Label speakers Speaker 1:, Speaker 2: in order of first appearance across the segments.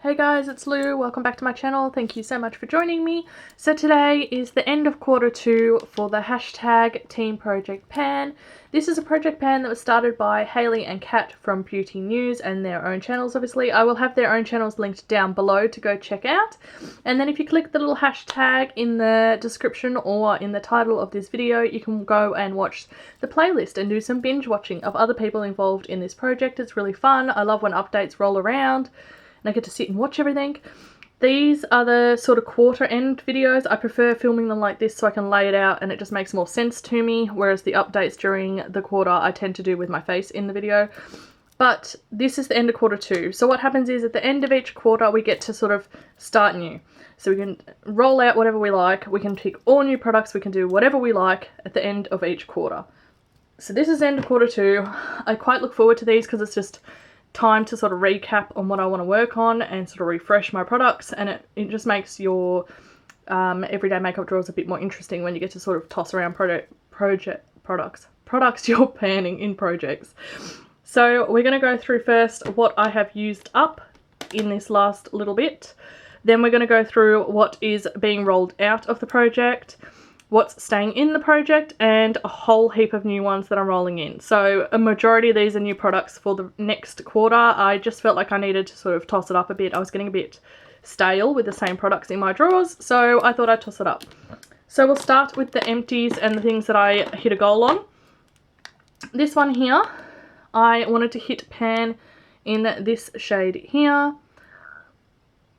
Speaker 1: Hey guys, it's Lou. Welcome back to my channel. Thank you so much for joining me. So today is the end of Q2 for the hashtag teamprojectpan. This is a project pan that was started by Hayley and Kat from Beauty News and their own channels obviously. I will have their own channels linked down below to go check out. And then if you click the little hashtag in the description or in the title of this video, you can go and watch the playlist and do some binge watching of other people involved in this project. It's really fun. I love when updates roll around and I get to sit and watch everything. These are the sort of quarter end videos. I prefer filming them like this so I can lay it out and it just makes more sense to me, whereas the updates during the quarter I tend to do with my face in the video. But this is the end of Q2. So what happens is at the end of each quarter we get to sort of start new. So we can roll out whatever we like, we can pick all new products, we can do whatever we like at the end of each quarter. So this is the end of Q2. I quite look forward to these because it's just time to sort of recap on what I want to work on and sort of refresh my products, and it just makes your everyday makeup drawers a bit more interesting when you get to sort of toss around products you're panning in projects. So we're going to go through first what I have used up in this last little bit, then we're going to go through what is being rolled out of the project, what's staying in the project, and a whole heap of new ones that I'm rolling in. So a majority of these are new products for the next quarter. I just felt like I needed to sort of toss it up a bit. I was getting a bit stale with the same products in my drawers, so I thought I'd toss it up. So we'll start with the empties and the things that I hit a goal on. This one here, I wanted to hit pan in this shade here.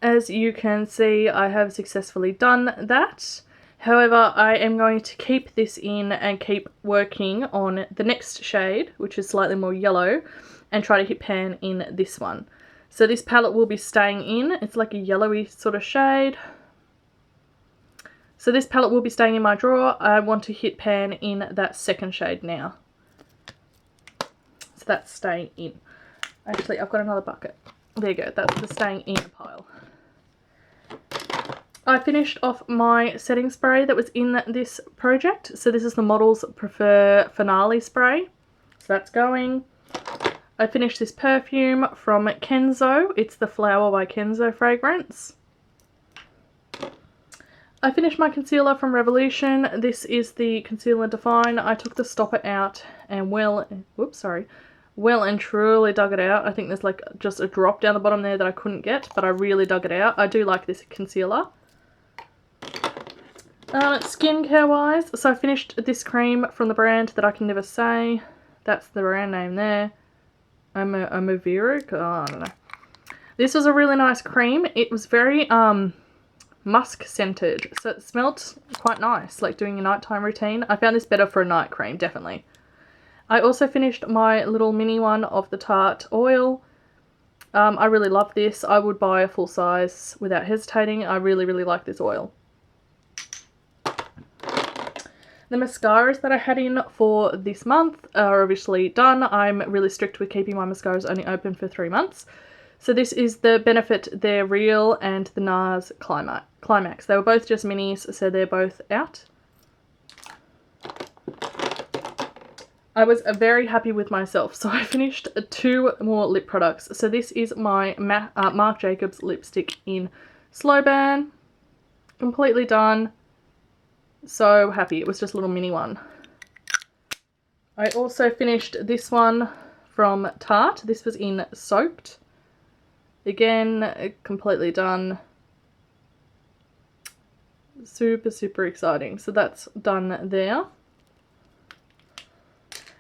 Speaker 1: As you can see, I have successfully done that. However, I am going to keep this in and keep working on the next shade, which is slightly more yellow, and try to hit pan in this one. So this palette will be staying in. It's like a yellowy sort of shade. So this palette will be staying in my drawer. I want to hit pan in that second shade now. So that's staying in. Actually, I've got another bucket. There you go. That's the staying in pile. I finished off my setting spray that was in this project. So this is the Models Prefer Finale spray. So that's going. I finished this perfume from Kenzo. It's the Flower by Kenzo fragrance. I finished my concealer from Revolution. This is the Conceal and Define. I took the stopper out and well and truly dug it out. I think there's like just a drop down the bottom there that I couldn't get, but I really dug it out. I do like this concealer. Skincare wise, so I finished this cream from the brand that I can never say. That's the brand name there. Amaviru? Oh, I don't know. This was a really nice cream. It was very musk scented, so it smelled quite nice, like doing a nighttime routine. I found this better for a night cream, definitely. I also finished my little mini one of the Tarte oil. I really love this. I would buy a full size without hesitating. I really, really like this oil. The mascaras that I had in for this month are obviously done. I'm really strict with keeping my mascaras only open for 3 months. So this is the Benefit They're Real and the NARS Climax. They were both just minis, so they're both out. I was very happy with myself, so I finished 2 more lip products. So this is my Marc Jacobs lipstick in Slow Burn. Completely done. So happy. It was just a little mini one. I also finished this one from Tarte. This was in Soaked. Again, completely done. Super, super exciting. So that's done there.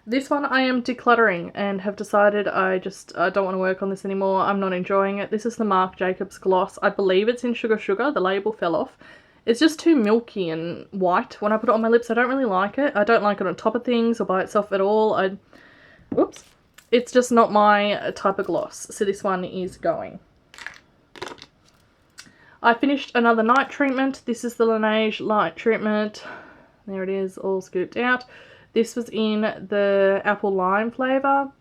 Speaker 1: This one I am decluttering and have decided I don't want to work on this anymore. I'm not enjoying it. This is the Marc Jacobs gloss. I believe it's in Sugar Sugar. The label fell off. It's just too milky and white when I put it on my lips. I don't really like it. I don't like it on top of things or by itself at all. Whoops. It's just not my type of gloss. So this one is going. I finished another night treatment. This is the Laneige light treatment. There it is, all scooped out. This was in the apple lime flavour.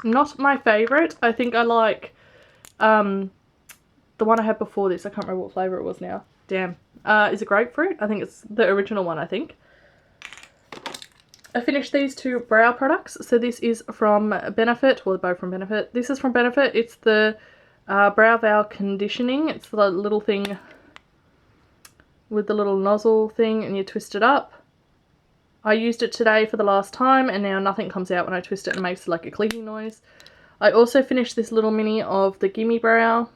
Speaker 1: Not my favourite. I think I like the one I had before this. I can't remember what flavour it was now. Damn. Is it grapefruit? I think it's the original one, I think. I finished these 2 brow products. So this is from Benefit. Well, they're both from Benefit. This is from Benefit. It's the Brow Vow Conditioning. It's the little thing with the little nozzle thing and you twist it up. I used it today for the last time and now nothing comes out when I twist it and it makes like a clicking noise. I also finished this little mini of the Gimme Brow.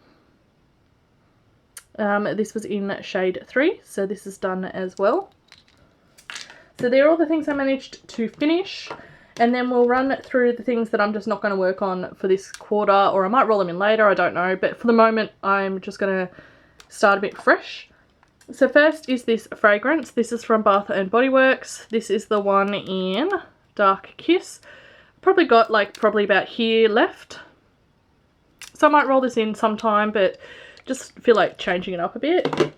Speaker 1: This was in shade 3, so this is done as well. So they're all the things I managed to finish, and then we'll run through the things that I'm just not going to work on for this quarter, or I might roll them in later, I don't know, but for the moment I'm just going to start a bit fresh. So first is this fragrance. This is from Bath & Body Works. This is the one in Dark Kiss. Probably got like probably about here left, so I might roll this in sometime, but just feel like changing it up a bit.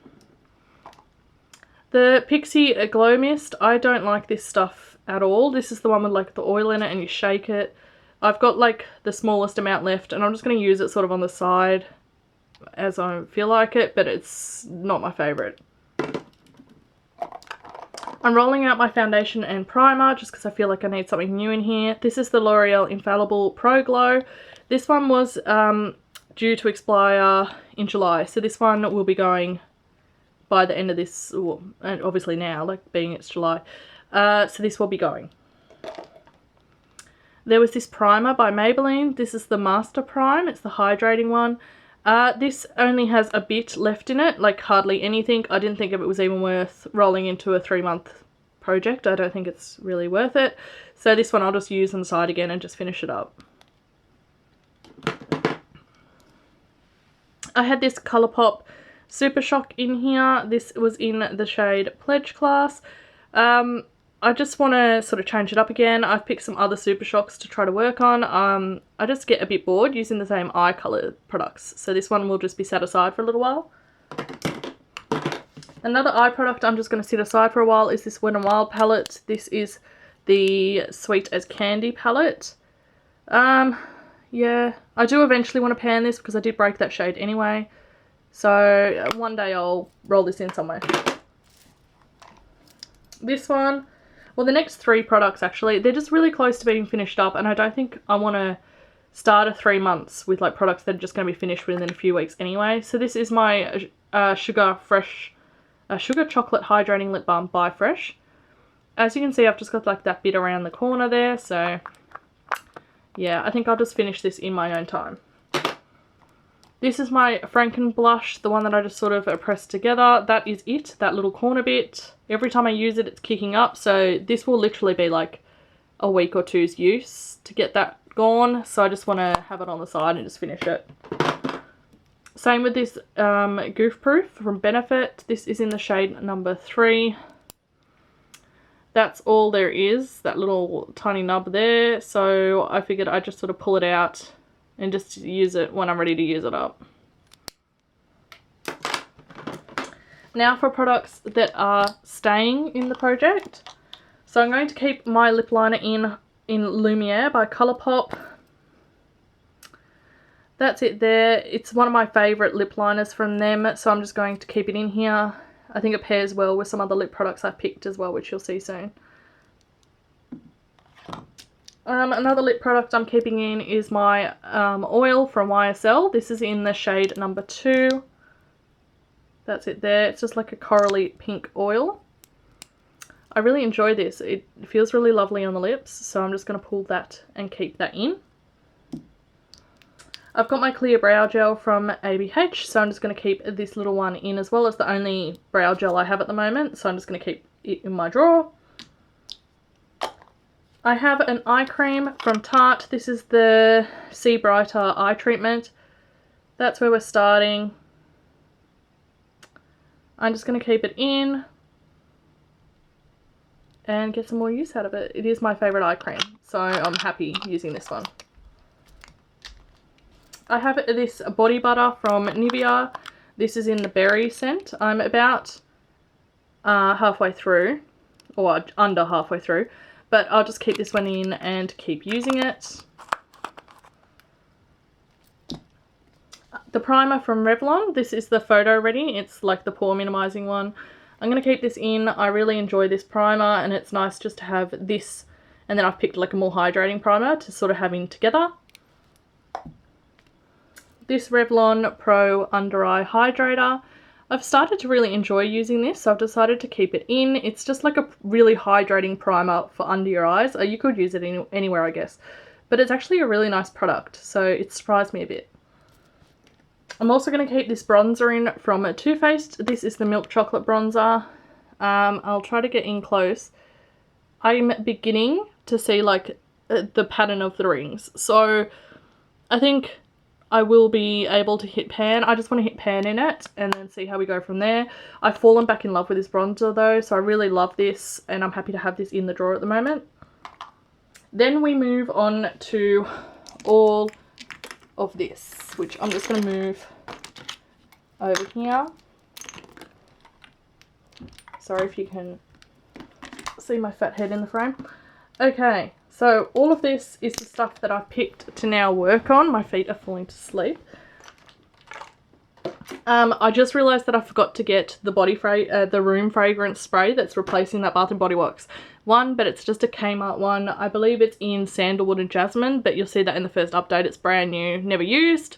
Speaker 1: The Pixie Glow Mist, I don't like this stuff at all. This is the one with like the oil in it and you shake it. I've got like the smallest amount left and I'm just going to use it sort of on the side as I feel like it, but it's not my favourite. I'm rolling out my foundation and primer just because I feel like I need something new in here. This is the L'Oreal Infallible Pro Glow. This one was due to expire in July, so this one will be going by the end of this, well, and obviously now, like being it's July, so this will be going. There was this primer by Maybelline. This is the Master Prime. It's the hydrating one. This only has a bit left in it, like hardly anything. I didn't think if it was even worth rolling into a 3-month project. I don't think it's really worth it. So this one I'll just use on the side again and just finish it up. I had this Colourpop Super Shock in here. This was in the shade Pledge Class. I just want to sort of change it up again. I've picked some other Super Shocks to try to work on. I just get a bit bored using the same eye colour products. So this one will just be set aside for a little while. Another eye product I'm just going to set aside for a while is this Wet n Wild palette. This is the Sweet as Candy palette. Yeah, I do eventually want to pan this because I did break that shade anyway. So one day I'll roll this in somewhere. This one, well, the next 3 products actually, they're just really close to being finished up, and I don't think I want to start a 3 months with like products that are just going to be finished within a few weeks anyway. So this is my Sugar Chocolate Hydrating Lip Balm by Fresh. As you can see, I've just got like that bit around the corner there, so yeah, I think I'll just finish this in my own time. This is my Franken blush, the one that I just sort of pressed together. That is it, that little corner bit. Every time I use it, it's kicking up, so this will literally be like a week or two's use to get that gone. So I just want to have it on the side and just finish it. Same with this Goof Proof from Benefit. This is in the shade number 3. That's all there is, that little tiny nub there. So I figured I'd just sort of pull it out and just use it when I'm ready to use it up. Now for products that are staying in the project. So I'm going to keep my lip liner in Lumiere by Colourpop. That's it there. It's one of my favourite lip liners from them, so I'm just going to keep it in here. I think it pairs well with some other lip products I picked as well, which you'll see soon. Another lip product I'm keeping in is my oil from YSL. This is in the shade number 2. That's it there. It's just like a corally pink oil. I really enjoy this. It feels really lovely on the lips, so I'm just going to pull that and keep that in. I've got my clear brow gel from ABH, so I'm just going to keep this little one in, as well as the only brow gel I have at the moment, so I'm just going to keep it in my drawer. I have an eye cream from Tarte. This is the See Brighter eye treatment. That's where we're starting. I'm just going to keep it in and get some more use out of it. It is my favourite eye cream, so I'm happy using this one. I have this body butter from Nivea. This is in the berry scent. I'm about halfway through, or under halfway through, but I'll just keep this one in and keep using it. The primer from Revlon. This is the Photo Ready. It's like the pore minimizing one. I'm going to keep this in. I really enjoy this primer, and it's nice just to have this, and then I've picked like a more hydrating primer to sort of have in together. this Revlon Pro Under Eye Hydrator. I've started to really enjoy using this, so I've decided to keep it in. It's just like a really hydrating primer for under your eyes. You could use it anywhere, I guess. But it's actually a really nice product, so it surprised me a bit. I'm also going to keep this bronzer in from Too Faced. This is the Milk Chocolate Bronzer. I'll try to get in close. I'm beginning to see like the pattern of the rings. So I think I will be able to hit pan. I just want to hit pan in it and then see how we go from there. I've fallen back in love with this bronzer though, so I really love this and I'm happy to have this in the drawer at the moment. Then we move on to all of this, which I'm just going to move over here. Sorry if you can see my fat head in the frame. Okay, so all of this is the stuff that I've picked to now work on. My feet are falling to sleep. I just realised that I forgot to get the the room fragrance spray that's replacing that Bath & Body Works one, but it's just a Kmart one. I believe it's in sandalwood and jasmine, but you'll see that in the first update. It's brand new, never used,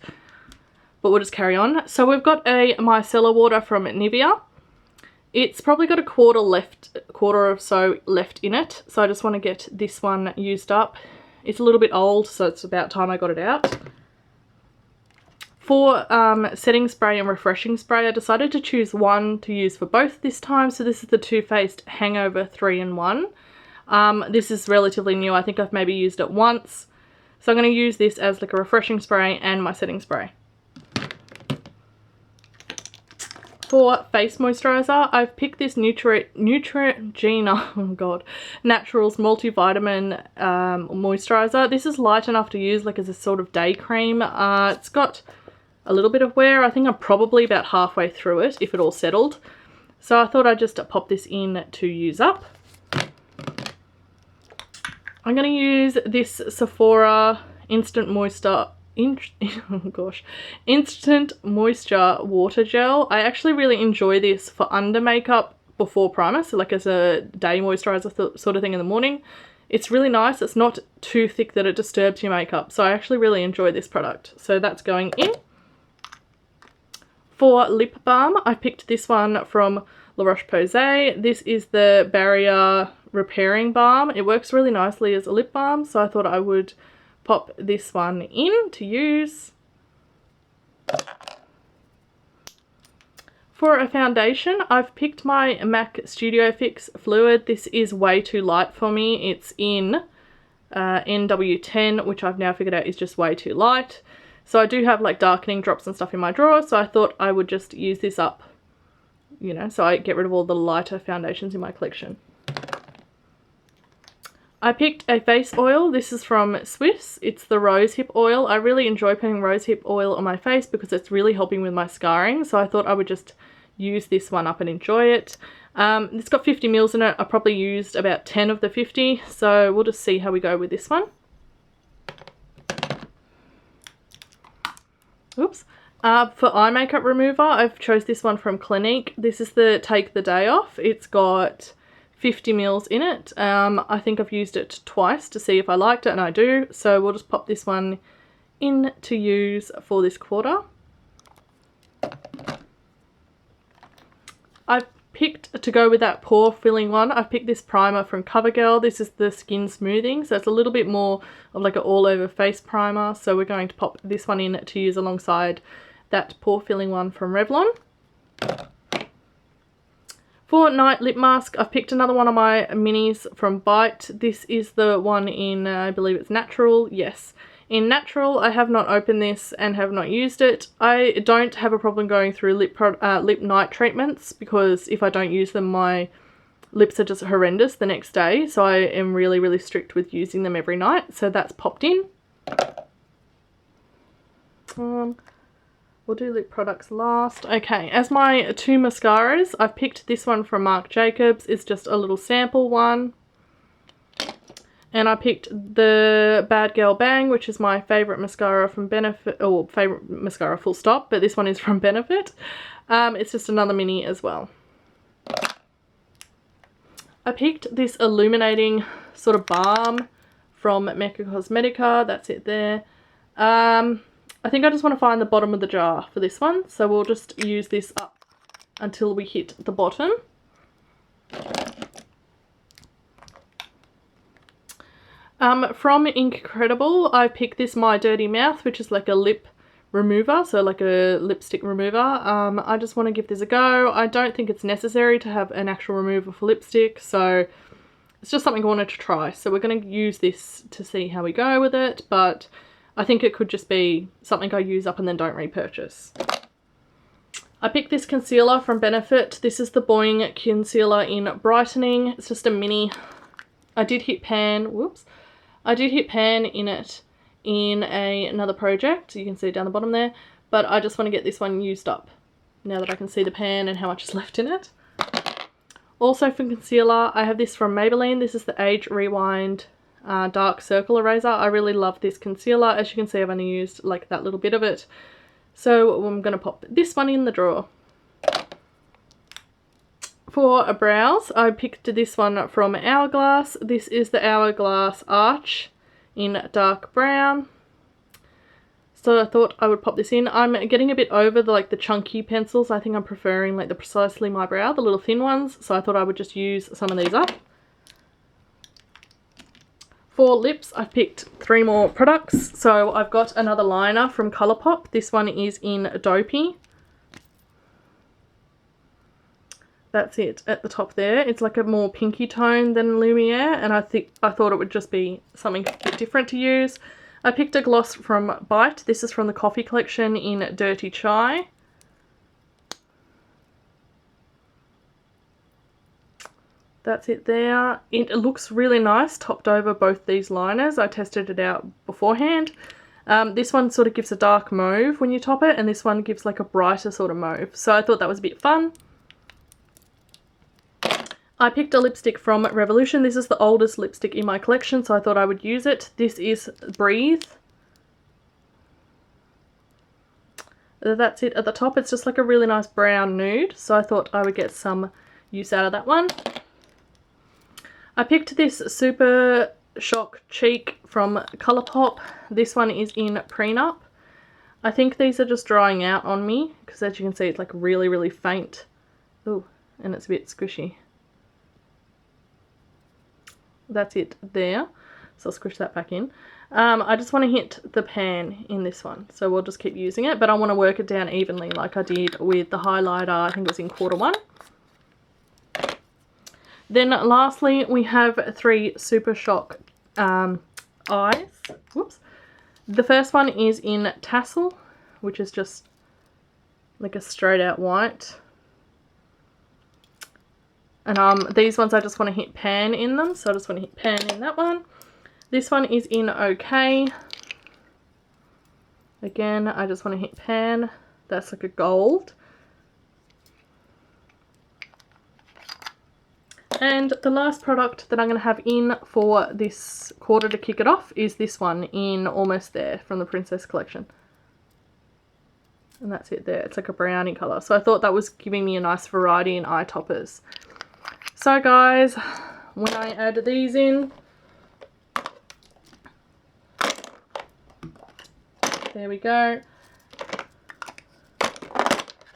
Speaker 1: but we'll just carry on. So we've got a micellar water from Nivea. It's probably got a quarter or so left in it, so I just want to get this one used up. It's a little bit old, so it's about time I got it out. For setting spray and refreshing spray, I decided to choose one to use for both this time. So this is the Too Faced Hangover 3-in-1. This is relatively new. I think I've maybe used it once. So I'm going to use this as like a refreshing spray and my setting spray. For face moisturizer, I've picked this Neutrogena, oh god, Naturals multivitamin moisturizer. This is light enough to use like as a sort of day cream. It's got a little bit of wear. I think I'm probably about halfway through it if it all settled. So I thought I'd just pop this in to use up. I'm going to use this Sephora Instant Moisture water gel. I actually really enjoy this for under makeup before primer, so like as a day moisturizer sort of thing in the morning. It's really nice. It's not too thick that it disturbs your makeup, so I actually really enjoy this product. So that's going in. For lip balm, I picked this one from La Roche-Posay. This is the Barrier Repairing Balm. It works really nicely as a lip balm, so I thought I would pop this one in to use. For a foundation, I've picked my MAC Studio Fix Fluid. This is way too light for me. It's in NW10, which I've now figured out is just way too light. So I do have like darkening drops and stuff in my drawer, so I thought I would just use this up, you know, so I get rid of all the lighter foundations in my collection. I picked a face oil. This is from Swiss. It's the rosehip oil. I really enjoy putting rosehip oil on my face because it's really helping with my scarring, so I thought I would just use this one up and enjoy it. It's got 50 mils in it. I probably used about 10 of the 50, so we'll just see how we go with this one. Oops. For eye makeup remover, I've chose this one from Clinique. This is the Take the Day Off. It's got 50 mils in it. I think I've used it twice to see if I liked it, and I do. So we'll just pop this one in to use for this quarter. I've picked, to go with that pore filling one, I've picked this primer from CoverGirl. This is the Skin Smoothing, so it's a little bit more of like an all over face primer. So we're going to pop this one in to use alongside that pore filling one from Revlon. For night lip mask, I've picked another one of my minis from Bite. This is the one in, I believe it's Natural. Yes, in Natural. I have not opened this and have not used it. I don't have a problem going through lip night treatments because if I don't use them, my lips are just horrendous the next day. So I am really, really strict with using them every night. So that's popped in. We'll do lip products last. Okay, as my two mascaras, I've picked this one from Marc Jacobs. It's just a little sample one. And I picked the Bad Girl Bang, which is my favourite mascara from Benefit, or favourite mascara full stop, but this one is from Benefit. It's just another mini as well. I picked this illuminating sort of balm from Mecca Cosmetica. That's it there. I think I just want to find the bottom of the jar for this one. So we'll just use this up until we hit the bottom. From Incredible, I picked this My Dirty Mouth, which is like a lip remover, so like a lipstick remover. I just want to give this a go. I don't think it's necessary to have an actual remover for lipstick, so it's just something I wanted to try. So we're going to use this to see how we go with it, but I think it could just be something I use up and then don't repurchase. I picked this concealer from Benefit. This is the Boing Concealer in Brightening. It's just a mini. I did hit pan, whoops. I did hit pan in it in another project. You can see down the bottom there, but I just want to get this one used up now that I can see the pan and how much is left in it. Also for concealer, I have this from Maybelline. This is the Age Rewind Dark Circle Eraser. I really love this concealer. As you can see, I've only used like that little bit of it. So I'm going to pop this one in the drawer. For a brows, I picked this one from Hourglass. This is the Hourglass Arch in dark brown. So I thought I would pop this in. I'm getting a bit over the chunky pencils. I think I'm preferring like the Precisely My Brow, the little thin ones. So I thought I would just use some of these up. For lips, I picked 3 more products. So I've got another liner from Colourpop. This one is in Dopey. That's it at the top there. It's like a more pinky tone than Lumiere, and I thought it would just be something a bit different to use. I picked a gloss from Bite. This is from the Coffee collection in Dirty Chai. That's it there. It looks really nice topped over both these liners. I tested it out beforehand. This one sort of gives a dark mauve when you top it, and this one gives like a brighter sort of mauve. So I thought that was a bit fun. I picked a lipstick from Revolution. This is the oldest lipstick in my collection, so I thought I would use it. This is Breathe. That's it at the top. It's just like a really nice brown nude, so I thought I would get some use out of that one. I picked this Super Shock Cheek from Colourpop. This one is in Prenup. I think these are just drying out on me, because as you can see, it's like really, really faint. Ooh, and it's a bit squishy. That's it there, so I'll squish that back in. I just want to hit the pan in this one, so we'll just keep using it, but I want to work it down evenly like I did with the highlighter. I think it was in Q1. Then lastly, we have 3 Super Shock eyes. Whoops. The first one is in Tassel, which is just like a straight out white. And these ones I just want to hit pan in them, so I just want to hit pan in that one. This one is in OK. Again, I just want to hit pan. That's like a gold. And the last product that I'm going to have in for this quarter to kick it off is this one in Almost There from the Princess collection. And that's it there. It's like a brownie colour. So I thought that was giving me a nice variety in eye toppers. So guys, when I add these in, there we go.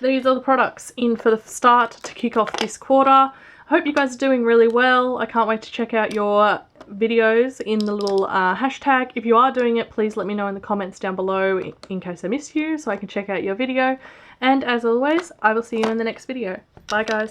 Speaker 1: These are the products in for the start to kick off this quarter. I hope you guys are doing really well. I can't wait to check out your videos in the little hashtag. If you are doing it, please let me know in the comments down below in case I miss you, so I can check out your video. And as always, I will see you in the next video. Bye guys.